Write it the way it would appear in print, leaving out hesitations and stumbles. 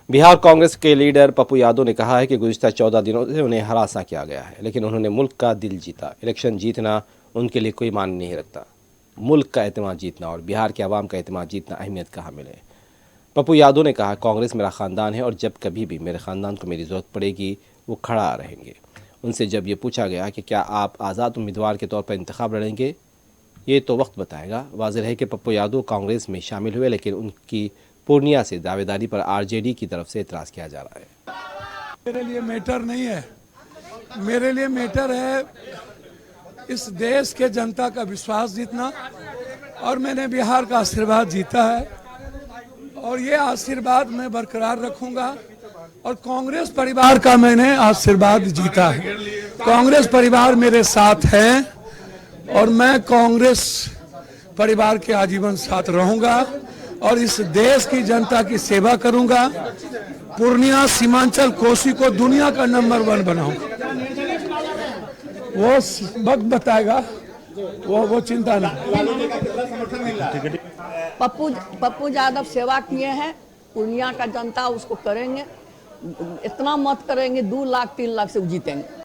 बिहार कांग्रेस के लीडर पप्पू यादव ने कहा है कि गुज़िश्ता 14 दिनों से उन्हें हरासा किया गया है, लेकिन उन्होंने मुल्क का दिल जीता। इलेक्शन जीतना उनके लिए कोई मायने नहीं रखता। मुल्क का एतमाद जीतना और बिहार के अवाम का एतमाद जीतना अहमियत कहाँ मिले। पप्पू यादव ने कहा, कांग्रेस मेरा ख़ानदान है और जब कभी भी मेरे ख़ानदान को मेरी ज़रूरत पड़ेगी वो खड़ा रहेंगे। उनसे जब ये पूछा गया कि क्या आप आज़ाद उम्मीदवार के तौर पर इंतखाब लड़ेंगे, ये तो वक्त बताएगा। वाज़ेह है कि पप्पू यादव कांग्रेस में शामिल हुए, लेकिन उनकी पूर्णिया से दावेदारी पर आरजेडी की तरफ से एतराज़ किया जा रहा है। मेरे लिए मैटर नहीं है, मेरे लिए मैटर है इस देश के जनता का विश्वास जीतना, और मैंने बिहार का आशीर्वाद जीता है और ये आशीर्वाद मैं बरकरार रखूंगा। और कांग्रेस परिवार का मैंने आशीर्वाद जीता है। कांग्रेस परिवार मेरे साथ है और मैं कांग्रेस परिवार के आजीवन साथ रहूंगा और इस देश की जनता की सेवा करूंगा। पूर्णिया, सीमांचल, कोसी को दुनिया का नंबर 1 बनाऊंगा। वो वक्त बताएगा, वो चिंता नहीं। पप्पू यादव सेवा किए हैं, पूर्णिया का जनता उसको करेंगे, इतना मत करेंगे 2 लाख 3 लाख से जीतेंगे।